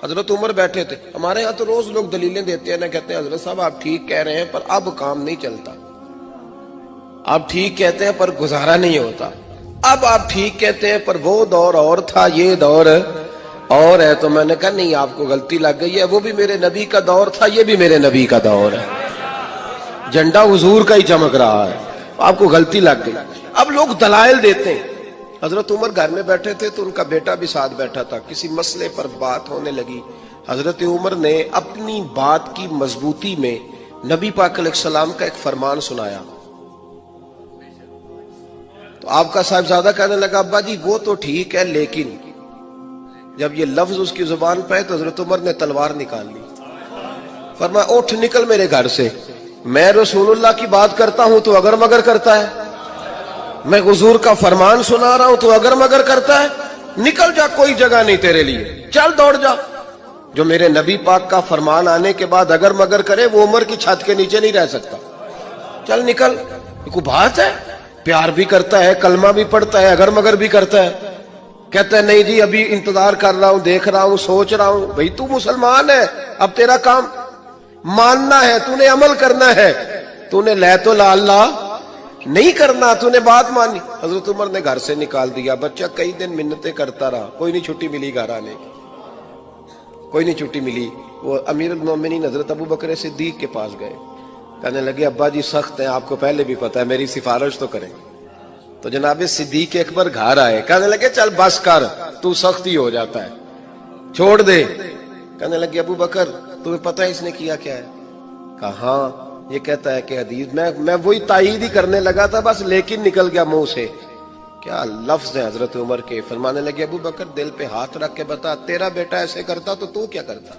حضرت عمر بیٹھے تھے. ہمارے ہاں تو روز لوگ دلیلیں دیتے ہیں نا, کہتے ہیں حضرت صاحب آپ ٹھیک کہہ رہے ہیں پر اب کام نہیں چلتا, آپ ٹھیک کہتے ہیں پر گزارا نہیں ہوتا, اب آپ ٹھیک کہتے ہیں پر وہ دور اور تھا, یہ دور اور ہے. تو میں نے کہا نہیں, آپ کو غلطی لگ گئی ہے, وہ بھی میرے نبی کا دور تھا, یہ بھی میرے نبی کا دور ہے, جھنڈا حضور کا ہی چمک رہا ہے, آپ کو غلطی لگ گئی. اب لوگ دلائل دیتے ہیں. حضرت عمر گھر میں بیٹھے تھے تو ان کا بیٹا بھی ساتھ بیٹھا تھا, کسی مسئلے پر بات ہونے لگی. حضرت عمر نے اپنی بات کی مضبوطی میں نبی پاک علیہ السلام کا ایک فرمان سنایا. تو آپ کا صاحبزادہ کہنے لگا ابا جی وہ تو ٹھیک ہے, لیکن جب یہ لفظ اس کی زبان پہ تو حضرت عمر نے تلوار نکال لی. فرمایا اٹھ نکل میرے گھر سے, میں رسول اللہ کی بات کرتا ہوں تو اگر مگر کرتا ہے, میں حضور کا فرمان سنا رہا ہوں تو اگر مگر کرتا ہے, نکل جا, کوئی جگہ نہیں تیرے لیے, چل دوڑ جا. جو میرے نبی پاک کا فرمان آنے کے بعد اگر مگر کرے وہ عمر کی چھت کے نیچے نہیں رہ سکتا, چل نکل. یہ کوئی بات ہے؟ پیار بھی کرتا ہے, کلمہ بھی پڑھتا ہے, اگر مگر بھی کرتا ہے. کہتا ہے نہیں جی ابھی انتظار کر رہا ہوں, دیکھ رہا ہوں, سوچ رہا ہوں. بھئی تو مسلمان ہے, اب تیرا کام ماننا ہے, تو نے عمل کرنا ہے, تو نے لے تو لا اللہ نہیں کرنا, تو نے بات مانی. حضرت عمر نے گھر سے نکال دیا. بچہ کئی دن منتیں کرتا رہا, کوئی نہیں چھٹی ملی گھر آنے کی, کوئی نہیں چھٹی ملی. وہ امیر المومنین حضرت ابو بکر صدیق کے پاس گئے, کہنے لگے ابا جی سخت ہیں, آپ کو پہلے بھی پتا ہے, میری سفارش تو کریں. تو جناب صدیق اکبر گھر آئے, کہنے لگے چل بس کر, تو سخت ہی ہو جاتا ہے, چھوڑ دے. کہنے لگے ابو بکر تمہیں پتہ ہے اس نے کیا کیا ہے؟ کہا ہاں, یہ کہتا ہے کہ حدیث میں وہی تائید ہی کرنے لگا تھا بس, لیکن نکل گیا منہ سے. کیا لفظ ہے حضرت عمر کے. فرمانے لگے ابو بکر دل پہ ہاتھ رکھ کے بتا, تیرا بیٹا ایسے کرتا تو کیا کرتا؟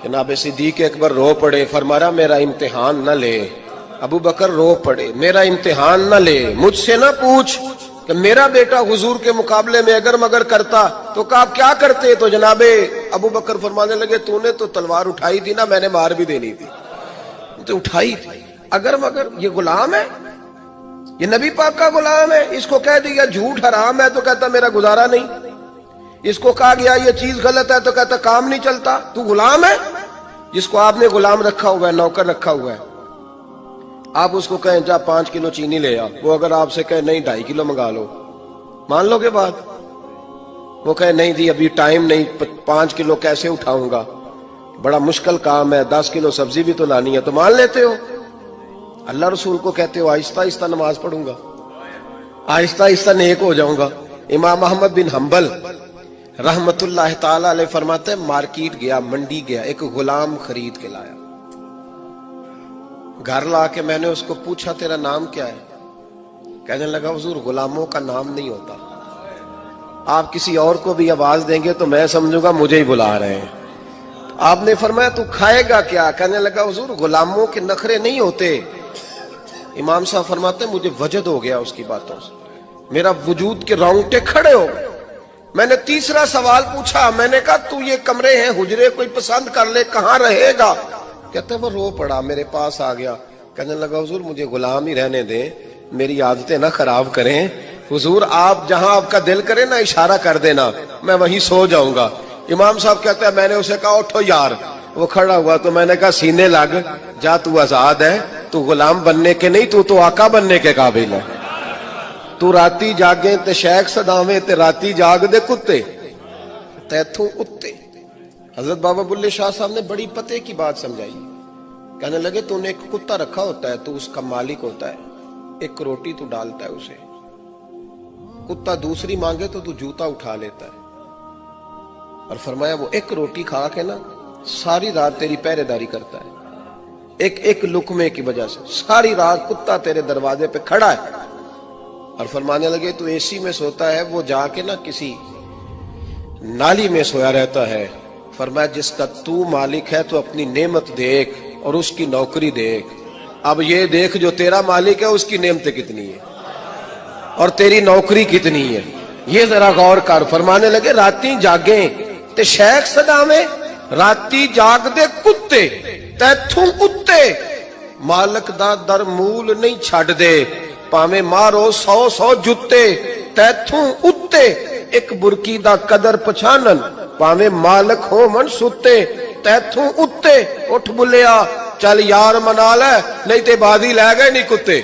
جناب صدیق اکبر رو پڑے. فرمایا میرا امتحان نہ لے. ابو بکر رو پڑے, میرا امتحان نہ لے, مجھ سے نہ پوچھ کہ میرا بیٹا حضور کے مقابلے میں اگر مگر کرتا تو آپ کیا کرتے. تو جناب ابو بکر فرمانے لگے تو نے تو تلوار اٹھائی تھی نا, میں نے مار بھی دینی تھی, تو اٹھائی تھی. اگر مگر یہ غلام ہے, یہ نبی پاک کا غلام ہے, اس کو کہہ دیا جھوٹ حرام ہے تو کہتا میرا گزارا نہیں, اس کو کہا گیا یہ چیز غلط ہے تو کہتا کام نہیں چلتا. تو غلام ہے جس کو آپ نے غلام رکھا ہوا ہے, نوکر رکھا ہوا ہے. آپ اس کو کہیں جا 5 کلو چینی لے آ, وہ اگر آپ سے کہے نہیں 2.5 کلو منگا لو, مان لو گے بات؟ وہ کہے نہیں جی ابھی ٹائم نہیں, 5 کلو کیسے اٹھاؤں گا, بڑا مشکل کام ہے, 10 کلو سبزی بھی تو لانی ہے, تو مان لیتے ہو. اللہ رسول کو کہتے ہو آہستہ آہستہ نماز پڑھوں گا, آہستہ آہستہ نیک ہو جاؤں گا. امام احمد بن حنبل رحمت اللہ تعالی علیہ فرماتے ہیں مارکیٹ گیا, منڈی گیا, ایک غلام خرید کے لایا. گھر لا کے میں نے اس کو پوچھا تیرا نام کیا ہے؟ کہنے لگا حضور غلاموں کا نام نہیں ہوتا, آپ کسی اور کو بھی آواز دیں گے تو میں سمجھوں گا مجھے ہی بلا رہے ہیں. آپ نے فرمایا تو کھائے گا کیا؟ کہنے لگا حضور غلاموں کے نخرے نہیں ہوتے. امام صاحب فرماتے ہیں مجھے وجد ہو گیا اس کی باتوں سے, میرا وجود کے رونگٹے کھڑے ہو گئے. میں نے تیسرا سوال پوچھا, میں نے کہا تو یہ کمرے ہیں حجرے کوئی پسند کر لے, کہاں رہے گا؟ کہتے ہیں وہ رو پڑا, میرے پاس آ گیا. کہنے لگا حضور مجھے غلام ہی رہنے دیں, میری عادتیں نہ خراب کریں. حضور آپ جہاں آپ کا دل کرے نا اشارہ کر دینا, میں وہیں سو جاؤں گا. امام صاحب کہتے ہیں میں نے اسے کہا اٹھو یار. وہ کھڑا ہوا تو میں نے کہا سینے لگ جا, تو آزاد ہے, تو غلام بننے کے نہیں, تو آقا بننے کے قابل ہے. تو راتی جاگیں تے شیخ صداویں تے راتی جاگ دے کتے تیتھوں اتے. حضرت بابا بلے شاہ صاحب نے بڑی پتے کی بات سمجھائی. کہنے لگے تو نے ایک کتا رکھا ہوتا ہے, تو اس کا مالک ہوتا ہے, ایک روٹی تو ڈالتا ہے اسے, کتا دوسری مانگے تو جوتا اٹھا لیتا ہے. اور فرمایا وہ ایک روٹی کھا کے نا ساری رات تیری پہرے داری کرتا ہے, ایک لقمے کی وجہ سے ساری رات کتا تیرے دروازے پہ کھڑا ہے. اور فرمانے لگے تو اے سی میں سوتا ہے, وہ جا کے نا کسی نالی میں سویا رہتا ہے. فرمایا جس کا تو مالک ہے تو اپنی نعمت دیکھ اور اس کی نوکری دیکھ. اب یہ دیکھ جو تیرا مالک ہے اس کی نعمتیں کتنی ہیں اور تیری نوکری کتنی ہے, یہ ذرا غور کر. فرمانے لگے راتی جاگیں تے شیخ صداویں, راتی جاگ دے کتے تیتھوں اتے, مالک دا در مول نہیں چھڈ دے, پاویں مارو 100 جتے تیتھوں اتے. ایک برکی دا قدر پچھانن ਭਾਵੇਂ ਮਾਲਕ ਹੋ ਮਨ ਸੁੱਤੇ ਤੈਥੋਂ ਉੱਤੇ ਉੱਠ ਬੁੱਲਿਆ ਚੱਲ ਯਾਰ ਮਨਾ ਲੈ ਨਹੀਂ ਤੇ ਬਾਜ਼ੀ ਲੈ ਗਏ ਨਹੀਂ ਕੁੱਤੇ